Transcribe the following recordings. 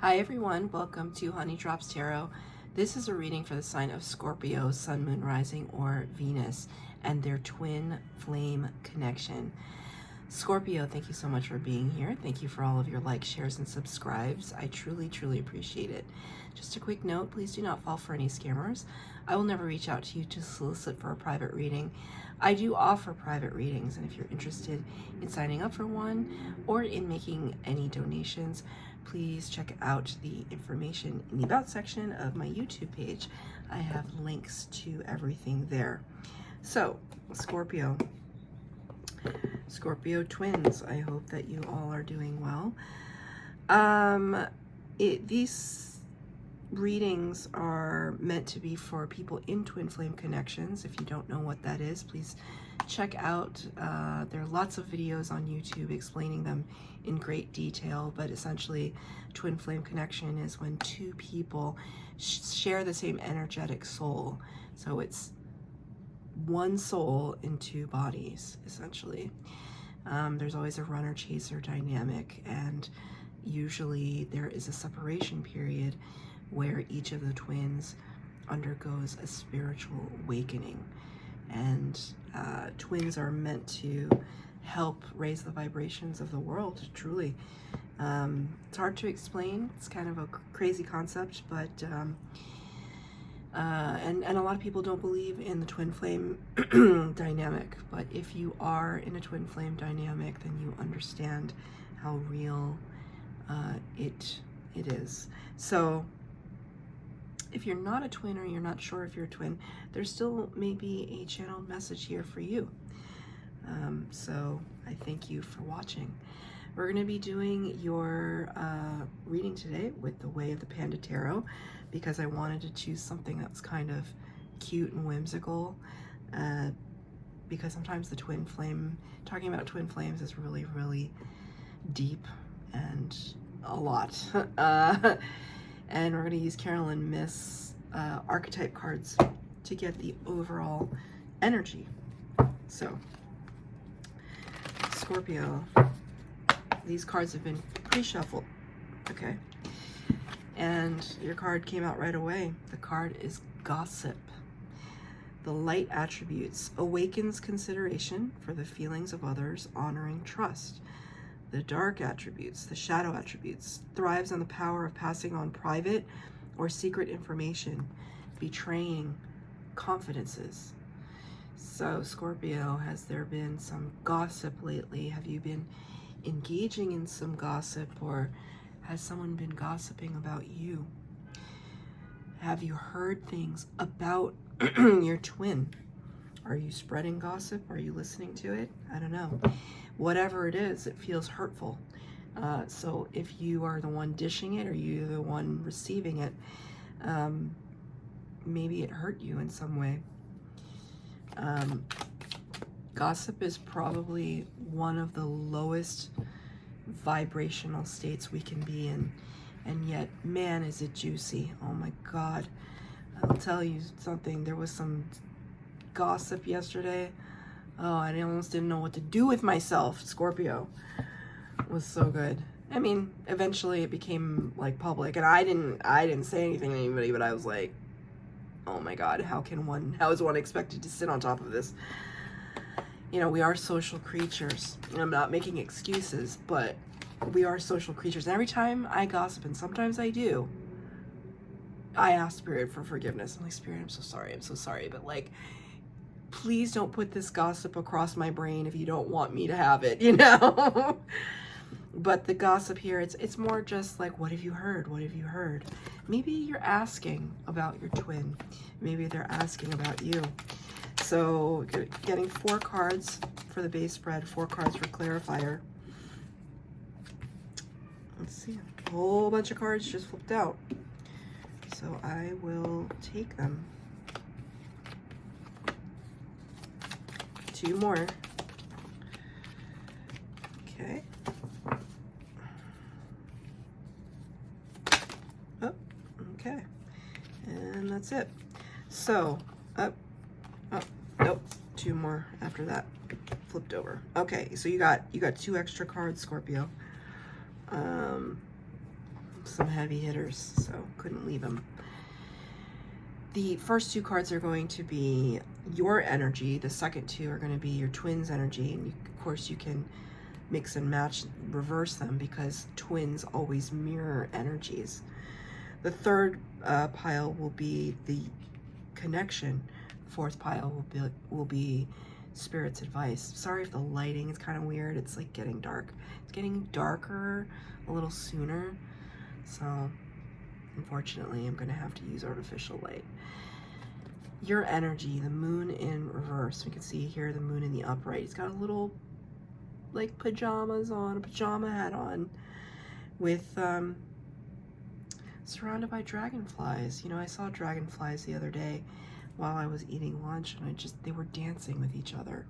Hi everyone, welcome to Honey Drops Tarot. This is a reading for the sign of Scorpio, Sun, Moon, Rising, or Venus, and their twin flame connection. Scorpio, thank you so much for being here. Thank you for all of your likes, shares, and subscribes. I truly, truly appreciate it. Just a quick note, please do not fall for any scammers. I will never reach out to you to solicit for a private reading. I do offer private readings, and if you're interested in signing up for one or in making any donations, please check out the information in the About section of my YouTube page. I have links to everything there. So, Scorpio twins, I hope that you all are doing well. These readings are meant to be for people in twin flame connections. If you don't know what that is, please check out, there are lots of videos on YouTube explaining them in great detail, but essentially twin flame connection is when two people share the same energetic soul. So it's one soul in two bodies, essentially. There's always a runner-chaser dynamic, and usually there is a separation period where each of the twins undergoes a spiritual awakening. And twins are meant to help raise the vibrations of the world, truly. It's hard to explain. It's kind of a crazy concept, but and a lot of people don't believe in the twin flame dynamic, but if you are in a twin flame dynamic, then you understand how real it is. So if you're not a twin, or you're not sure if you're a twin, there's still maybe a channeled message here for you. So I thank you for watching. We're going to be doing your reading today with the Way of the Panda Tarot, because I wanted to choose something that's kind of cute and whimsical, because sometimes the twin flame, talking about twin flames is really, really deep and a lot. And we're going to use Carolyn Myss archetype cards to get the overall energy. So, Scorpio, these cards have been pre-shuffled, okay? And your card came out right away. The card is Gossip. The light attributes: awakens consideration for the feelings of others, honoring trust. The dark attributes, the shadow attributes: thrives on the power of passing on private or secret information, betraying confidences. So, Scorpio, has there been some gossip lately? Have you been engaging in some gossip, or has someone been gossiping about you? Have you heard things about your twin? Are you spreading gossip? Are you listening to it? I don't know. Whatever it is, it feels hurtful. So if you are the one dishing it, or you're the one receiving it, maybe it hurt you in some way. Gossip is probably one of the lowest vibrational states we can be in, and yet, man, is it juicy. Oh my God. I'll tell you something. There was some gossip yesterday. Oh, I almost didn't know what to do with myself. Scorpio. It was so good. I mean, eventually it became like public, and I didn't say anything to anybody, but I was like, oh my God, how is one expected to sit on top of this? You know, we are social creatures, and I'm not making excuses, but we are social creatures. And every time I gossip, and sometimes I do, I ask Spirit for forgiveness. I'm like, Spirit, I'm so sorry, but like, please don't put this gossip across my brain if you don't want me to have it, you know? But the gossip here, it's more just like, what have you heard? What have you heard? Maybe you're asking about your twin. Maybe they're asking about you. So getting 4 cards for the base spread, 4 cards for clarifier. Let's see, a whole bunch of cards just flipped out. So I will take them. 2 more. Okay. Oh, okay. And that's it. So, up, nope, 2 more after that. Flipped over. Okay, so you got 2 extra cards, Scorpio. some heavy hitters, so couldn't leave them. The first two cards are going to be your energy. The second two are going to be your twins' energy, and of course you can mix and match, reverse them, because twins always mirror energies. The third pile will be the connection. Fourth pile will be Spirit's advice. Sorry if the lighting is kind of weird. It's like getting dark. It's getting darker a little sooner, so unfortunately I'm going to have to use artificial light. Your energy, the moon in reverse. We can see here the moon in the upright. It's got a little like pajamas on, a pajama hat on, with surrounded by dragonflies. You know, I saw dragonflies the other day while I was eating lunch, and they were dancing with each other.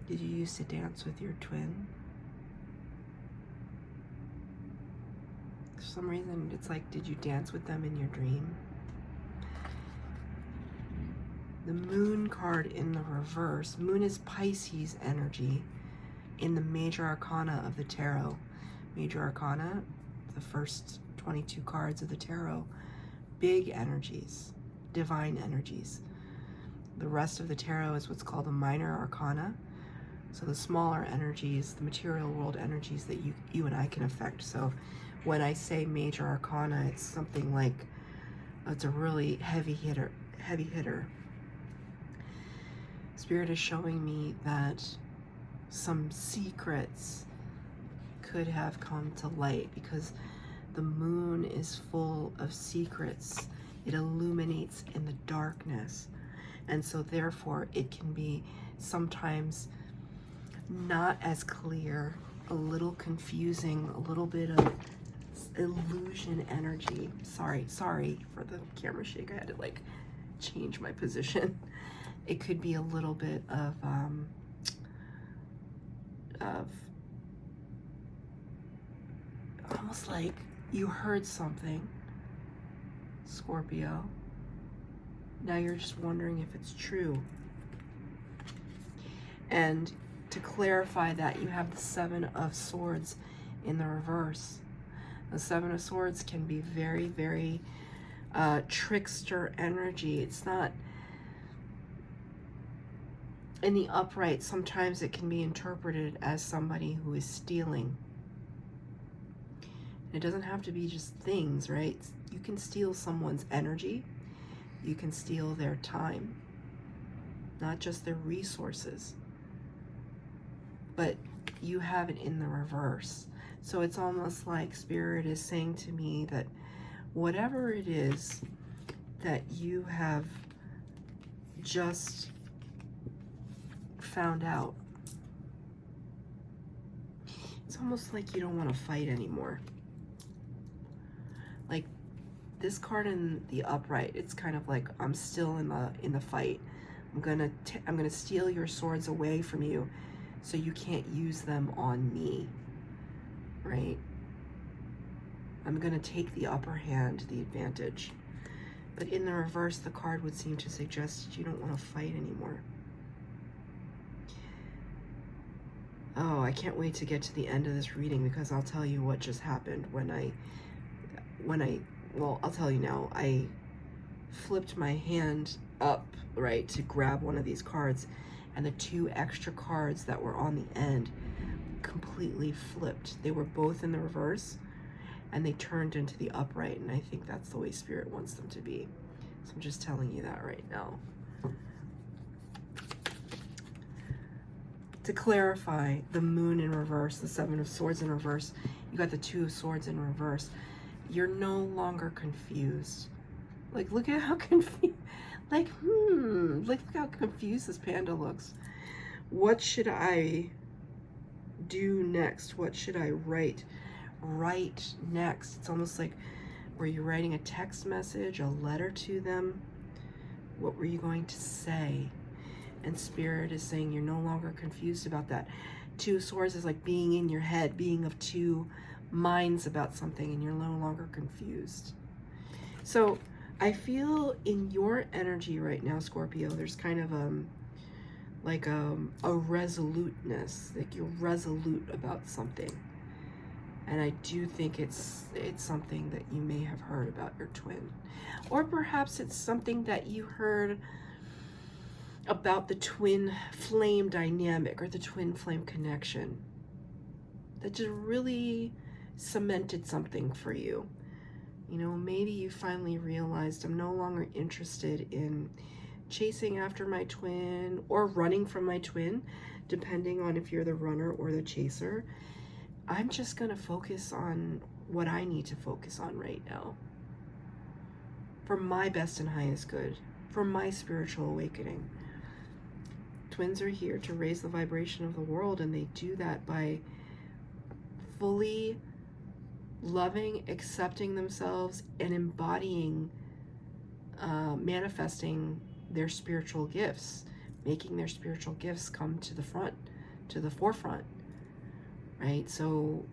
Did you used to dance with your twin? For some reason, it's like, did you dance with them in your dream? The moon card in the reverse. Moon is Pisces energy in the major arcana of the tarot. Major arcana, the first 22 cards of the tarot. Big energies, divine energies. The rest of the tarot is what's called the minor arcana. So the smaller energies, the material world energies that you and I can affect. So when I say major arcana, it's something like, it's a really heavy hitter. Spirit is showing me that some secrets could have come to light, because the moon is full of secrets. It illuminates in the darkness. And so therefore it can be sometimes not as clear, a little confusing, a little bit of illusion energy. Sorry for the camera shake. I had to like change my position. It could be a little bit of almost like you heard something, Scorpio. Now you're just wondering if it's true. And to clarify that, you have the Seven of Swords in the reverse. The Seven of Swords can be very, very trickster energy. It's not in the upright. Sometimes it can be interpreted as somebody who is stealing. It doesn't have to be just things, right? You can steal someone's energy. You can steal their time, not just their resources. But you have it in the reverse. So it's almost like Spirit is saying to me that whatever it is that you have just found out, it's almost like you don't want to fight anymore. Like this card in the upright, it's kind of like, I'm still in the fight. I'm gonna steal your swords away from you, so you can't use them on me, right? I'm gonna take the upper hand, the advantage. But in the reverse, the card would seem to suggest you don't want to fight anymore. Oh, I can't wait to get to the end of this reading, because I'll tell you what just happened well, I'll tell you now. I flipped my hand up, right, to grab one of these cards, and the two extra cards that were on the end completely flipped. They were both in the reverse, and they turned into the upright, and I think that's the way Spirit wants them to be. So I'm just telling you that right now. To clarify, the moon in reverse, the Seven of Swords in reverse, you got the Two of Swords in reverse. You're no longer confused. Like, look at how confused, like look how confused this panda looks. What should I do next? What should I write next? It's almost like, were you writing a text message, a letter to them? What were you going to say? And Spirit is saying you're no longer confused about that. Two of Swords is like being in your head, being of two minds about something, and you're no longer confused. So I feel in your energy right now, Scorpio, there's kind of like a resoluteness, like you're resolute about something. And I do think it's something that you may have heard about your twin. Or perhaps it's something that you heard about the twin flame dynamic or the twin flame connection that just really cemented something for you. You know, maybe you finally realized I'm no longer interested in chasing after my twin or running from my twin, depending on if you're the runner or the chaser. I'm just going to focus on what I need to focus on right now for my best and highest good, for my spiritual awakening. Twins are here to raise the vibration of the world, and they do that by fully loving, accepting themselves, and embodying, manifesting their spiritual gifts, making their spiritual gifts come to the front, to the forefront, right? So,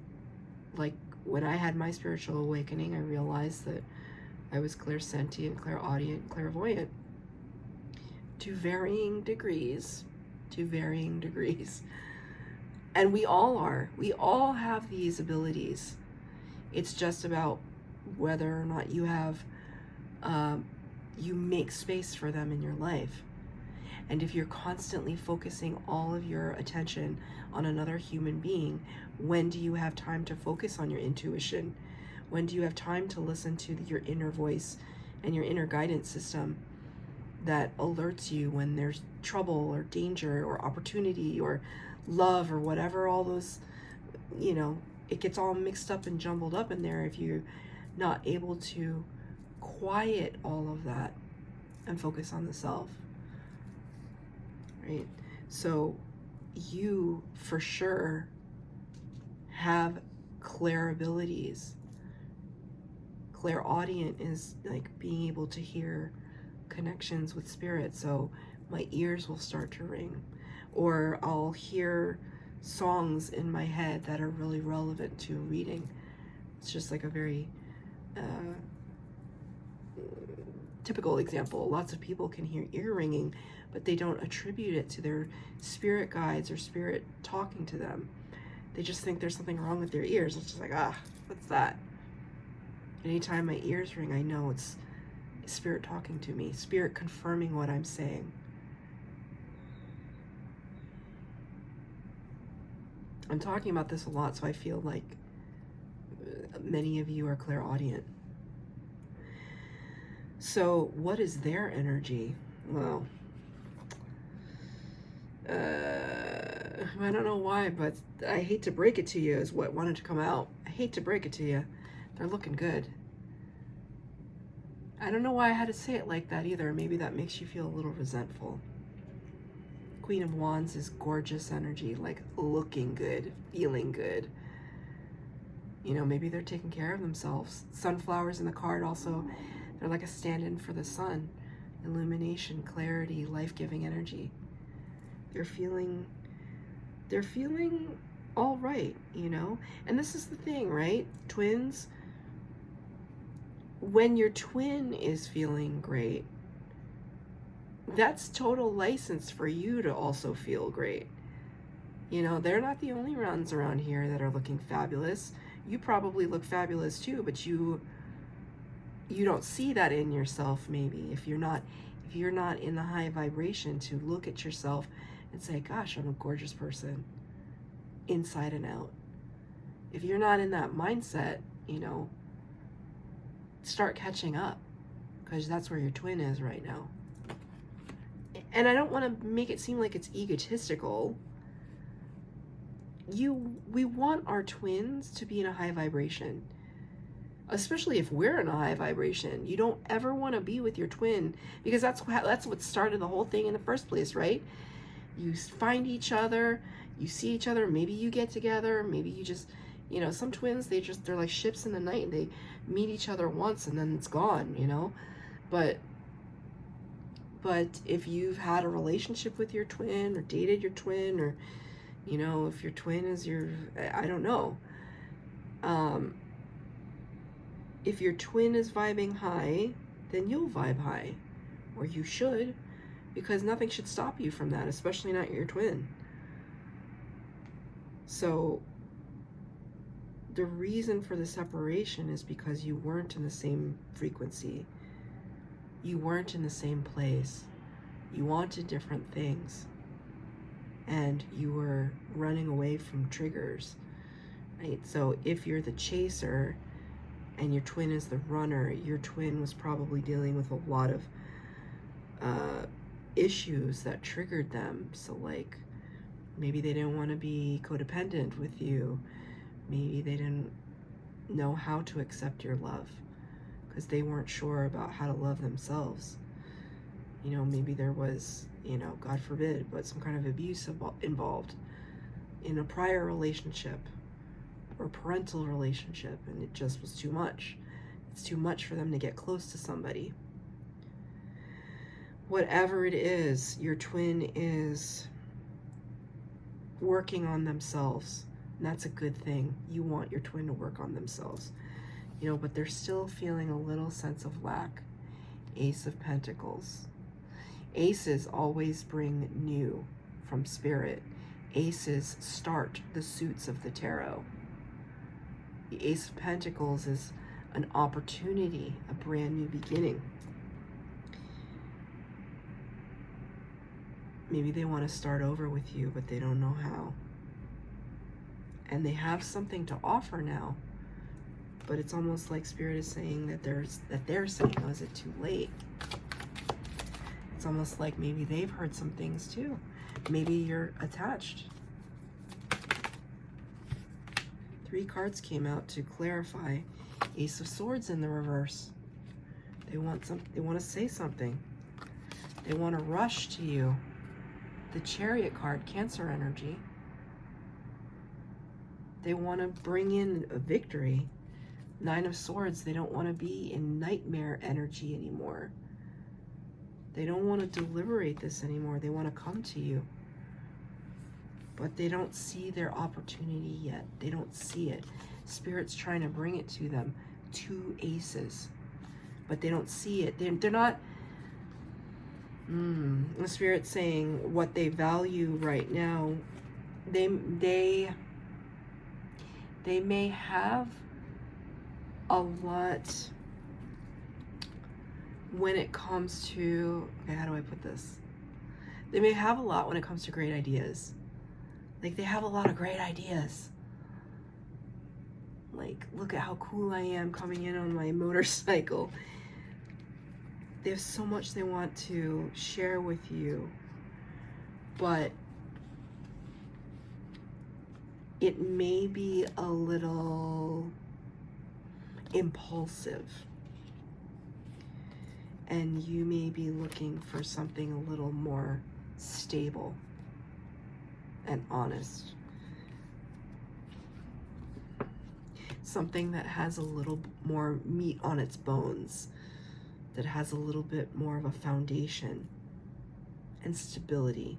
like, when I had my spiritual awakening, I realized that I was clairsentient, clairaudient, clairvoyant to varying degrees, And we all are. We all have these abilities. It's just about whether or not you have, you make space for them in your life. And if you're constantly focusing all of your attention on another human being, when do you have time to focus on your intuition? When do you have time to listen to your inner voice and your inner guidance system that alerts you when there's trouble or danger or opportunity or love or whatever, all those, you know, it gets all mixed up and jumbled up in there if you're not able to quiet all of that and focus on the self, right? So you for sure have clair abilities. Clairaudient is like being able to hear connections with spirit. So my ears will start to ring, or I'll hear songs in my head that are really relevant to reading. It's just like a very typical example. Lots of people can hear ear ringing, but they don't attribute it to their spirit guides or spirit talking to them. They just think there's something wrong with their ears. It's just like, what's that? Anytime my ears ring, I know it's spirit talking to me, spirit confirming what I'm saying. I'm talking about this a lot, so I feel like many of you are clairaudient. So what is their energy? Well, I don't know why, but I hate to break it to you is what wanted to come out. I hate to break it to you. They're looking good. I don't know why I had to say it like that either. Maybe that makes you feel a little resentful. Queen of Wands is gorgeous energy, like looking good, feeling good. You know, maybe they're taking care of themselves. Sunflowers in the card also, they're like a stand-in for the sun. Illumination, clarity, life-giving energy. They're feeling all right, you know? And this is the thing, right? Twins, when your twin is feeling great, that's total license for you to also feel great. You know, they're not the only ones around here that are looking fabulous. You probably look fabulous too, but you don't see that in yourself maybe if you're not in the high vibration to look at yourself and say, gosh, I'm a gorgeous person inside and out. If you're not in that mindset, you know, start catching up, because that's where your twin is right now. And I don't want to make it seem like it's egotistical. We want our twins to be in a high vibration, especially if we're in a high vibration. You don't ever want to be with your twin, because that's what started the whole thing in the first place, right? You find each other, you see each other, maybe you get together, maybe you just, you know, some twins, they're like ships in the night, and they meet each other once and then it's gone, you know? But if you've had a relationship with your twin or dated your twin, or, you know, if your twin is I don't know. If your twin is vibing high, then you'll vibe high, or you should, because nothing should stop you from that, especially not your twin. So the reason for the separation is because you weren't in the same frequency. You weren't in the same place. You wanted different things. And you were running away from triggers, right? So if you're the chaser and your twin is the runner, your twin was probably dealing with a lot of issues that triggered them. So like, maybe they didn't want to be codependent with you. Maybe they didn't know how to accept your love because they weren't sure about how to love themselves. You know, maybe there was, you know, God forbid, but some kind of abuse involved in a prior relationship or parental relationship, and it just was too much. It's too much for them to get close to somebody. Whatever it is, your twin is working on themselves, and that's a good thing. You want your twin to work on themselves, you know, but they're still feeling a little sense of lack. Ace of Pentacles. Aces always bring new from spirit. Aces start the suits of the tarot. The Ace of Pentacles is an opportunity, a brand new beginning. Maybe they want to start over with you, but they don't know how. And they have something to offer now, but it's almost like Spirit is saying that they're saying, oh, is it too late? It's almost like maybe they've heard some things too. Maybe you're attached. 3 cards came out to clarify. Ace of Swords in the reverse. They want to say something. They want to rush to you. The Chariot card, Cancer energy. They want to bring in a victory. 9 of Swords, they don't want to be in nightmare energy anymore. They don't want to deliberate this anymore. They want to come to you. But they don't see their opportunity yet. They don't see it. Spirit's trying to bring it to them. 2 aces. But they don't see it. They're not... The Spirit's saying what they value right now, they may have a lot when it comes to, okay, how do I put this? They may have a lot when it comes to great ideas. Like, they have a lot of great ideas. Like, look at how cool I am coming in on my motorcycle. They have so much they want to share with you, but it may be a little impulsive, and you may be looking for something a little more stable and honest. Something that has a little more meat on its bones, that has a little bit more of a foundation and stability.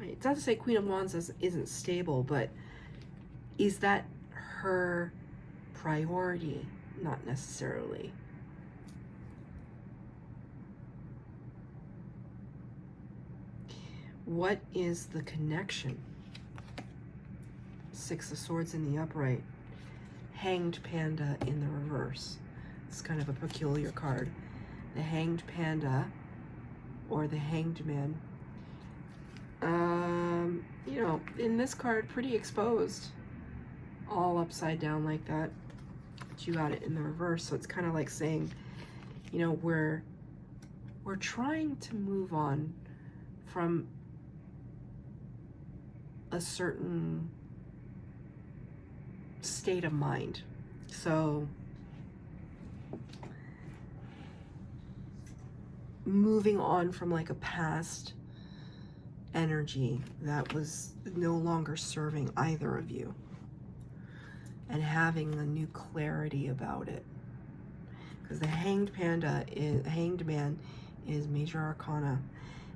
It's not to say Queen of Wands isn't stable, but is that her priority? Not necessarily. What is the connection? 6 of Swords in the upright. Hanged Panda in the reverse. It's kind of a peculiar card. The Hanged Panda or the Hanged Man. You know, in this card, pretty exposed. All upside down like that. But you got it in the reverse, so it's kind of like saying, you know, we're trying to move on from a certain state of mind. So moving on from like a past energy that was no longer serving either of you, and having a new clarity about it. Because the Hanged Man is Major Arcana,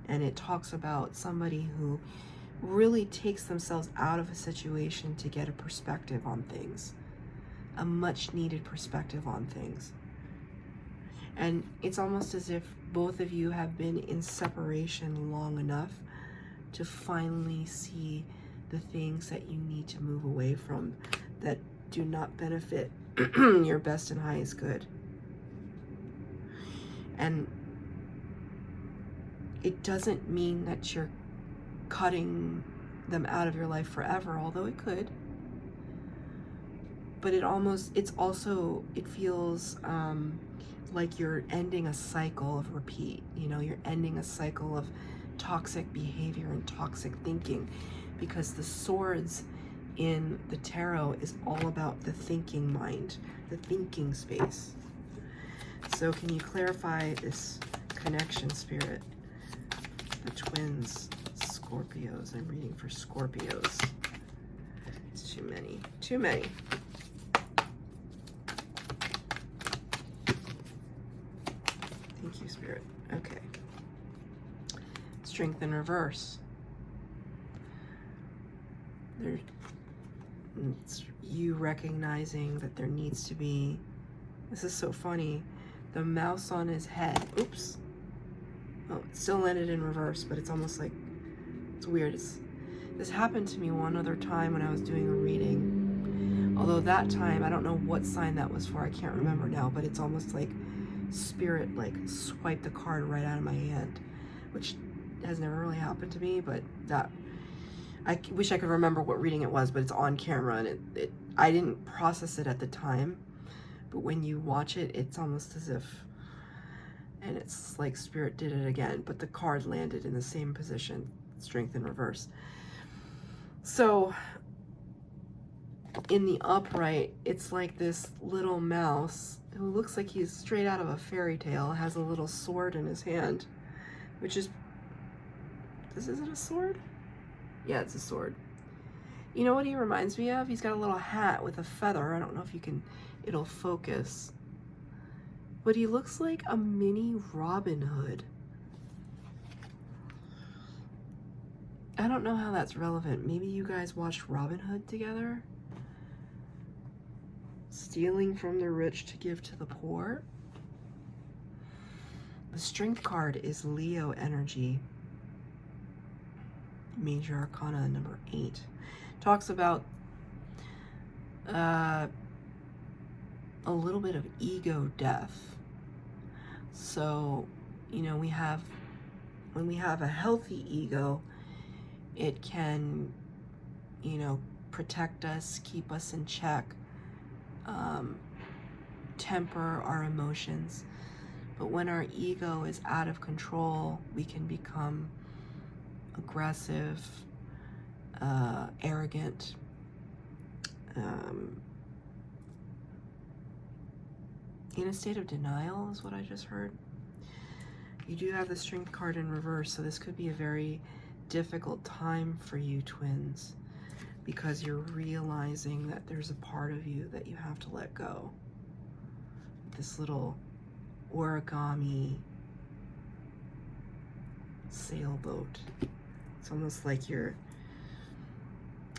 and it talks about somebody who really takes themselves out of a situation to get a perspective on things, a much needed perspective on things. And it's almost as if both of you have been in separation long enough to finally see the things that you need to move away from that do not benefit your best and highest good. And it doesn't mean that you're cutting them out of your life forever, although it could. But it feels like you're ending a cycle of repeat. You know, you're ending a cycle of toxic behavior and toxic thinking, because the swords in the tarot is all about the thinking mind, the thinking space. So can you clarify this connection, Spirit? The twins, Scorpios. I'm reading for Scorpios. It's too many. Too many. Thank you, Spirit. Okay. Strength in reverse. It's you recognizing that there needs to be, this is so funny, the mouse on his head. Oops. Oh, it still landed in reverse, but it's almost like, it's weird. This happened to me one other time when I was doing a reading. Although that time, I don't know what sign that was for. I can't remember now, but it's almost like Spirit like swiped the card right out of my hand, which has never really happened to me, but that, I wish I could remember what reading it was, but it's on camera, and I didn't process it at the time, but when you watch it, it's almost as if, and it's like Spirit did it again, but the card landed in the same position, strength in reverse. So in the upright, it's like this little mouse who looks like he's straight out of a fairy tale, has a little sword in his hand, which is, is it a sword? Yeah, it's a sword. You know what he reminds me of? He's got a little hat with a feather. I don't know if you can, it'll focus. But he looks like a mini Robin Hood. I don't know how that's relevant. Maybe you guys watched Robin Hood together? Stealing from the rich to give to the poor. The Strength card is Leo energy. Major Arcana number 8. Talks about a little bit of ego death. So, you know, when we have a healthy ego, it can, you know, protect us, keep us in check, temper our emotions. But when our ego is out of control, we can become aggressive, arrogant, in a state of denial is what I just heard. You do have the Strength card in reverse, so this could be a very difficult time for you, twins, because you're realizing that there's a part of you that you have to let go. This little origami sailboat. It's almost like you're,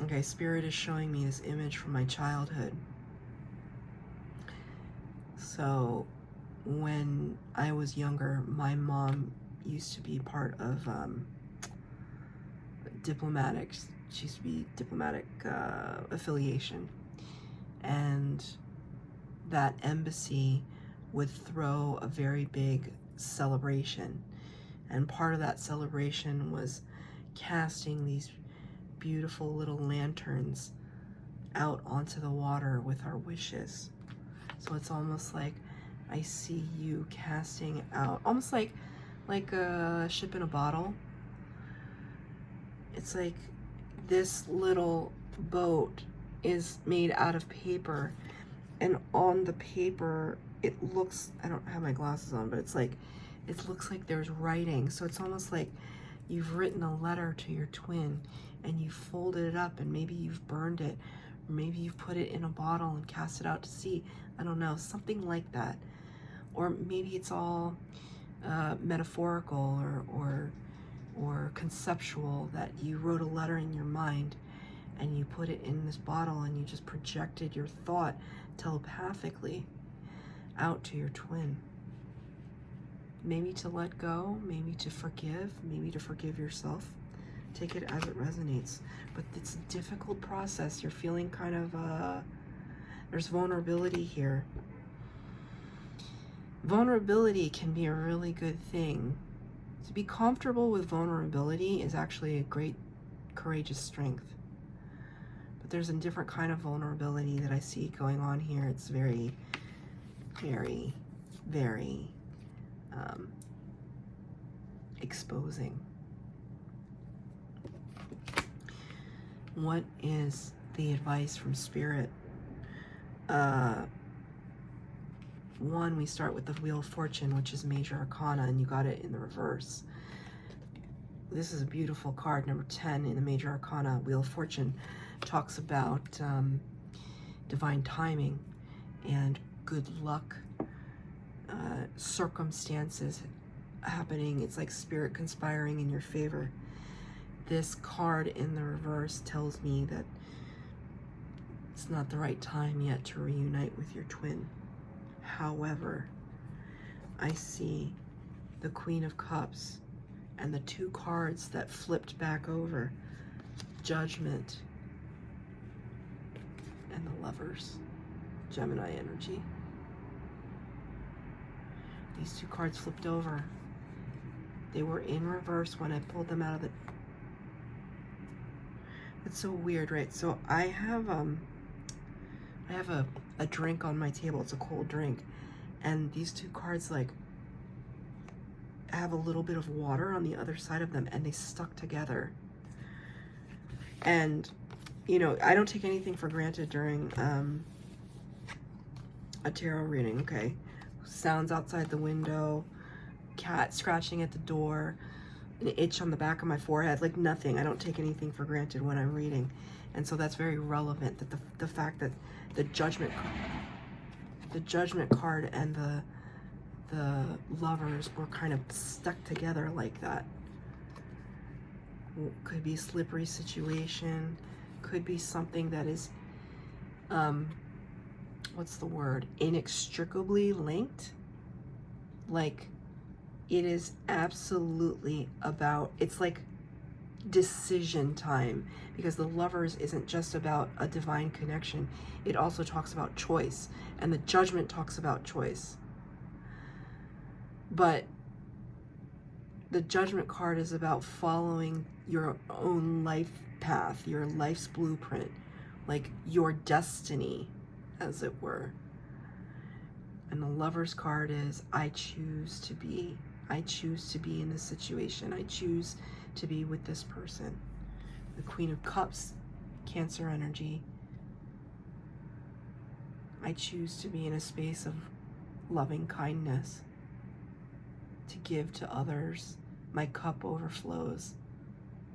okay, Spirit is showing me this image from my childhood. So when I was younger, my mom used to be part of diplomatics. She used to be diplomatic affiliation. And that embassy would throw a very big celebration. And part of that celebration was casting these beautiful little lanterns out onto the water with our wishes. So it's almost like I see you casting out, almost like a ship in a bottle. It's like this little boat is made out of paper, and on the paper it looks, I don't have my glasses on, but it's like, it looks like there's writing. So it's almost like you've written a letter to your twin and you folded it up, and maybe you've burned it, or maybe you've put it in a bottle and cast it out to sea. I don't know, something like that. Or maybe it's all metaphorical or conceptual, that you wrote a letter in your mind and you put it in this bottle and you just projected your thought telepathically out to your twin. maybe to let go, maybe to forgive yourself. Take it as it resonates. But it's a difficult process. You're feeling kind of, there's vulnerability here. Vulnerability can be a really good thing. To be comfortable with vulnerability is actually a great, courageous strength. But there's a different kind of vulnerability that I see going on here. It's very, very, very exposing. What is the advice from Spirit? One, we start with the Wheel of Fortune, which is Major Arcana, and you got it in the reverse. This is a beautiful card, number 10 in the Major Arcana. Wheel of Fortune talks about divine timing and good luck, circumstances happening. It's like Spirit conspiring in your favor. This card in the reverse tells me that it's not the right time yet to reunite with your twin. However, I see the Queen of Cups and the two cards that flipped back over, Judgment and the Lovers, Gemini energy. These two cards flipped over. They were in reverse when I pulled them out of the... It's so weird, right? So I have a drink on my table. It's a cold drink, and these two cards like have a little bit of water on the other side of them, and they stuck together. And you know, I don't take anything for granted during a tarot reading. Okay, sounds outside the window, cat scratching at the door, an itch on the back of my forehead, like nothing. I don't take anything for granted when I'm reading. And so that's very relevant, that the fact that the judgment card and the Lovers were kind of stuck together like that. Could be a slippery situation, could be something that is what's the word, inextricably linked. Like, it is absolutely about, it's like decision time, because the Lovers isn't just about a divine connection. It also talks about choice, and the Judgment talks about choice. But the Judgment card is about following your own life path, your life's blueprint, like your destiny, as it were. And the Lovers card is, I choose to be in this situation. I choose to be with this person. The Queen of Cups, Cancer energy. I choose to be in a space of loving kindness, to give to others. My cup overflows.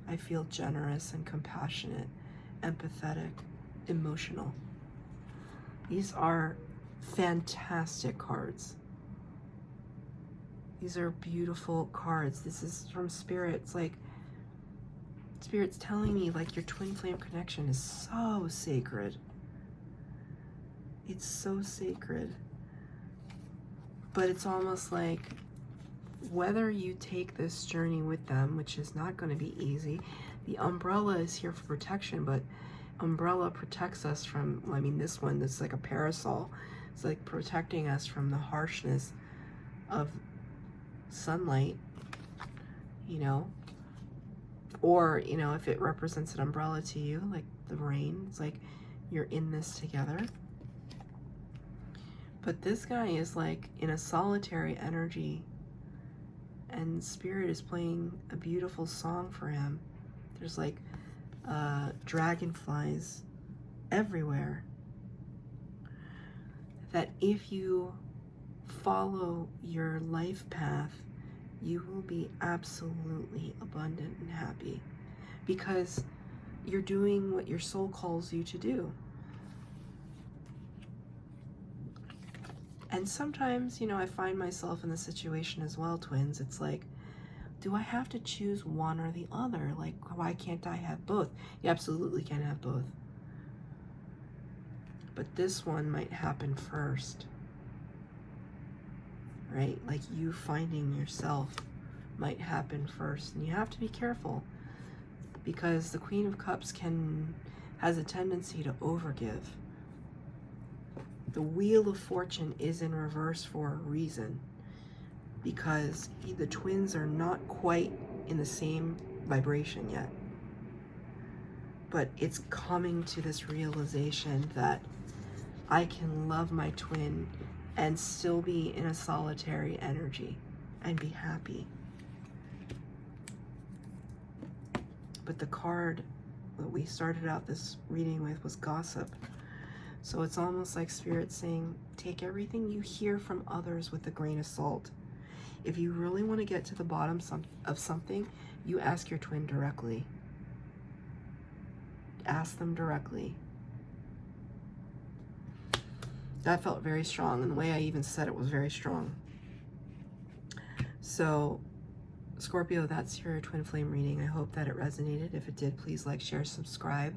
I feel generous and compassionate, empathetic, emotional. These are fantastic cards. These are beautiful cards. This is from Spirit. It's like, Spirit's telling me, like, your twin flame connection is so sacred. It's so sacred. But it's almost like, whether you take this journey with them, which is not going to be easy, the umbrella is here for protection, but umbrella protects us from, I mean, this one, that's like a parasol. It's like protecting us from the harshness of sunlight, you know, or, you know, if it represents an umbrella to you, like the rain, it's like you're in this together. But this guy is like in a solitary energy, and Spirit is playing a beautiful song for him. There's like dragonflies everywhere. That if you follow your life path, you will be absolutely abundant and happy, because you're doing what your soul calls you to do. And sometimes, you know, I find myself in the situation as well, twins. It's like, do I have to choose one or the other? Like, why can't I have both? You absolutely can have both. But this one might happen first. right? Like you finding yourself might happen first, and you have to be careful because the Queen of Cups has a tendency to overgive. The Wheel of Fortune is in reverse for a reason, because the twins are not quite in the same vibration yet. But it's coming to this realization that I can love my twin and still be in a solitary energy and be happy. But the card that we started out this reading with was gossip. So it's almost like Spirit saying, take everything you hear from others with a grain of salt. If you really want to get to the bottom of something, you ask your twin directly. Ask them directly. That felt very strong, and the way I even said it was very strong. So, Scorpio, that's your twin flame reading. I hope that it resonated. If it did, please like, share, subscribe,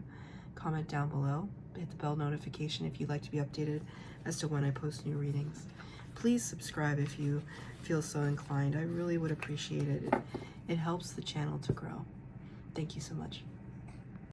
comment down below. Hit the bell notification if you'd like to be updated as to when I post new readings. Please subscribe if you feel so inclined. I really would appreciate it. It helps the channel to grow. Thank you so much.